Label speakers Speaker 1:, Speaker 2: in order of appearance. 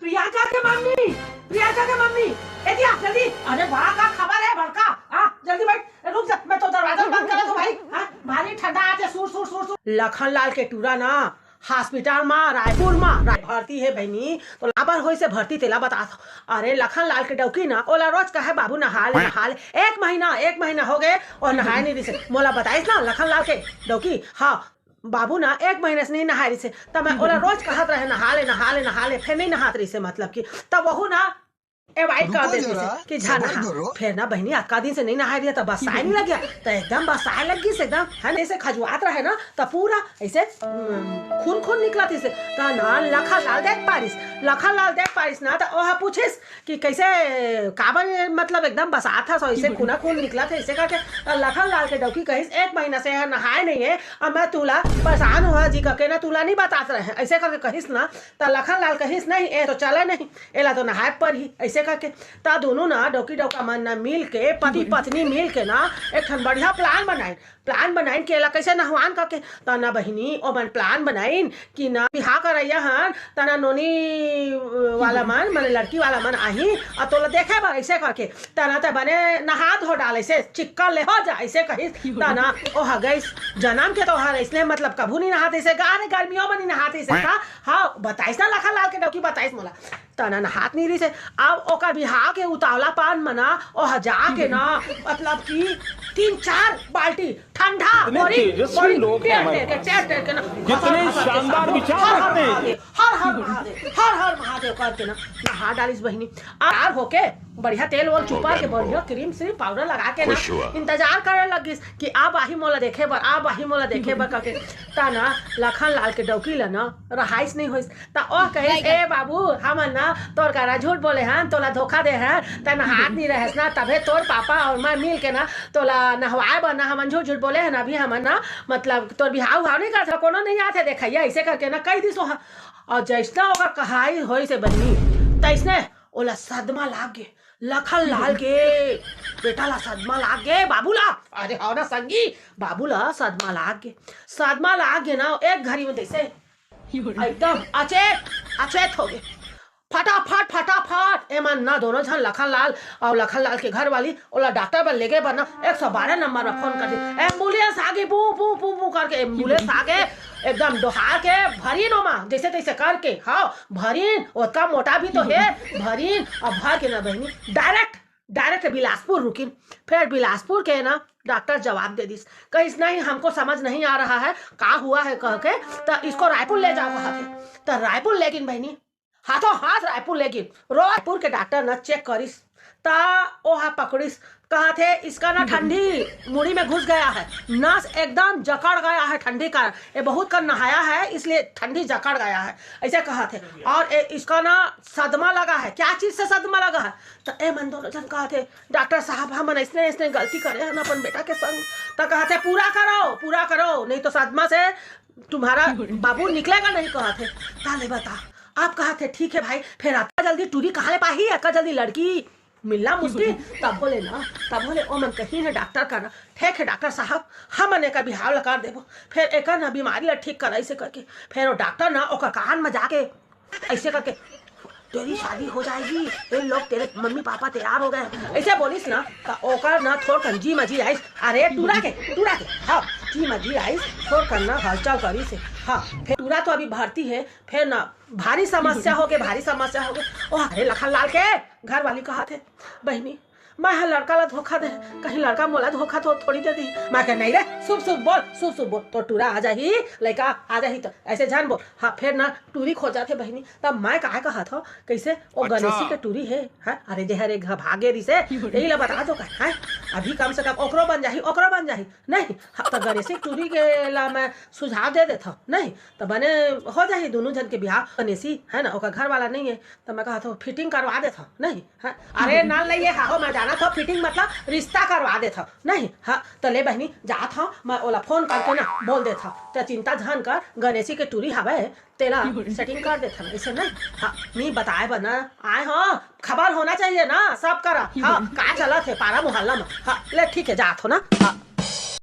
Speaker 1: प्रियंका के मम्मी, प्रियंका के मम्मी, दिया जल्दी। अरे वाह का खबर है बड़का। जल्दी बैठ, रुक जा, मैं तो दरवाजा बंद कर दूं भाई। भारी ठंडा आते सुर सुर सुर सुर। लखन लाल के टूरा ना हॉस्पिटल में रायपुर में भर्ती है बहनी, तो लाबर होई से भर्ती तेला बता। अरे लखन लाल के डौकी ना ओला रोज कहे बाबू नहा ले नहा ले। एक महीना हो गए और नहाए नहीं दिसे। मोला बताइस ना लखन लाल के डौकी, हाँ बाबू ना 1 महीने से नहीं नहाए रही से, तब मैं ओला रोज कहत रहे नहा ले, फिर नहीं नहात रही से, मतलब कि तब वहू ना एवॉइड कर देते से कि जा नहा। फिर ना बहनी अक्का दिन से नहीं नहाए रही, तब बसाए नहीं लग गया, तो एकदम बसाए लग गई से एकदम है ना, ऐसे खजुआत रहे ना, तब पूरा ऐसे खून निकला थी से। तो ना लखन लाल देख पारिस ना, तो ओहा पूछिस कि कैसे काबर, मतलब एकदम बसा था, सो ऐसे खून निकला था ऐसे करके। तो लखन लाल के डौकी कहिस 1 महीना से नहाए नहीं है और मैं तुला परेशान हुआ जी करके ना तुला नहीं बताते रहे, ऐसे करके कहिस ना। तो लखन लाल कहिस नहीं ए तो चला नहीं, एला तो नहाए पर ही ऐसे करके। ता दोनों ना डौकी डौका मन ना मिल के पति पत्नी मिल के ना एक ठन बढ़िया प्लान बनाइन के एला कैसे नहवान करके। तना बहिनी ओ मन प्लान बनाइन कि ना बिहा करैया हन तना नोनी वाला मन माने लड़की वाला मन आही और तोला देखे बा ऐसे करके। तना ते बने नहा धो डाले से चिक्कर ले हो जा ऐसे कहिस। तना ओ ह गइस जन्म के तोहार इसने मतलब कभू नहीं नहाते से गाने गर्मियों में नहीं नहाते से का। हाँ बताइस ना लखन लाल के डौकी बताइस मोला। तना नहात नहीं रही से। अब ओकर बिहार के उतावला पान मना ओह जाके ना मतलब कि 3-4 बाल्टी ठंडा
Speaker 2: कितने शानदार विचार रखते हैं।
Speaker 1: हर महादेव करके ना नहा डालिस बहिनी। और होके बढ़िया तेल वोल चुपा के बढ़िया क्रीम से पाउडर लगा के ना इंतजार करे लगिस कि अब आही मोला देखे बर करके। ता ना लखन लाल के डौकी ला ना रहाइस नहीं होइस। ता ओ कहे ए बाबू हमन ना तोर करा झूठ बोले हन, तोला धोखा दे हन, ता नहात नहीं रहस ना, तबे तोर पापा और मैं मिल के ना तोला नहवाए बर ना हमन झूठ बोले हन। अभी हमन ना मतलब तोर बिहाव नहीं करत कोनो नहीं आथे देखैया ऐसे करके ना कह दिस। और जैसना ओकर कहाई होई से बनी तैसने ओला सदमा लाग गे लखन लाल के बेटा ला सदमा लाग गे बाबूला। अरे हाँ ना संगी बाबूला सदमा लाग गे ना एक घड़ी में जैसे एकदम अचेत हो गए। फटाफट एमन ना दोनों जन लखन लाल और लखन लाल के घर वाली ओला डॉक्टर पर ले गए बना 112 नंबर में फोन कर दी। एम्बुलेंस आगे पू पू पू पू करके एम्बुलेंस आगे एकदम दोहार के भरीन ओमा जैसे तैसे करके। हाँ भरीन ओका मोटा भी तो है भरीन और भर के ना बहनी डायरेक्ट बिलासपुर रुकिन। फिर बिलासपुर के ना डॉक्टर जवाब दे दिस कहिस नहीं हमको समझ नहीं आ रहा है का हुआ है कह के, तो इसको रायपुर ले जाओ कहा थे। तो रायपुर लेकिन बहनी हाथों हाथ रायपुर लेकिन रायपुर के डॉक्टर ना चेक करिस ता ओहा पकड़िस कहा थे इसका ना ठंडी मुड़ी में घुस गया है, नस एकदम जकड़ गया है ठंडी का, ये बहुत कर नहाया है इसलिए ठंडी जकड़ गया है ऐसे कहा थे। और इसका ना सदमा लगा है, क्या चीज से सदमा लगा है। तो ए मन दोनों जन कहा थे डॉक्टर साहब हम इसने गलती करे हैं अपन बेटा के संग। तो कहा थे पूरा करो नहीं तो सदमा से तुम्हारा बाबू निकलेगा नहीं कहा थे। ताले बता आप कहा थे ठीक है भाई, फिर आपका जल्दी टूरी कहाँ ले पाही, आपका जल्दी लड़की मिलना मुश्किल। तब बोले ओ मन कहीं ना डॉक्टर का ना ठीक है डॉक्टर साहब हम ने का बिहाव लगा देबो, फिर एक ना बीमारी ला ठीक कर ऐसे करके। फिर वो डॉक्टर ना ओकर कान में जाके ऐसे करके तेरी शादी हो जाएगी, तेरे लोग तेरे मम्मी पापा तैयार हो गए ऐसे बोलिस ना। तो ओकर ना थोड़ जी मजी आइस अरे टूरा के हाँ जी मजी आइस थोड़ करना हलचल करी से। हाँ फिर टूरा तो अभी भर्ती है, फिर ना भारी समस्या हो गए। ओ अरे लखन लाल के घर वाली कहा थे बहनी मैं लड़का ला धोखा दे, कहीं लड़का मोला धोखा तो थोड़ी दे दी। मैं कह नहीं रे शुभ बोल तो टूरा आ जाही लड़का आ जाही तो ऐसे जान बोल। हाँ फिर ना टूरी खो जाते बहनी। तब मैं कहा था कैसे वो गणेशी के टूरी है। अरे जे हरे भागे रही से यही ला बता दो है अभी कम से कम ओकरो बन जाही नहीं। हाँ तो गणेशी टूरी के ला मैं सुझाव दे देता नहीं तो बने हो जाही दोनों जन के बिहार। गणेशी है ना ओका घर वाला नहीं है तो मैं कहा था फिटिंग करवा देता नहीं। अरे ना नहीं हाँ मैं तो फिटिंग मतलब रिश्ता करवा देता नहीं। हाँ तो ले बहनी जात हाँ मैं ओला फोन करके ना बोल देता तो चिंता जान कर गणेशी के टूरी हवे तेला सेटिंग कर देता ऐसे नहीं। हाँ नहीं बताए बना आए हाँ खबर होना चाहिए ना सब करा। हाँ का चला थे पारा मोहल्ला में। हाँ ले ठीक है जात हो ना। हाँ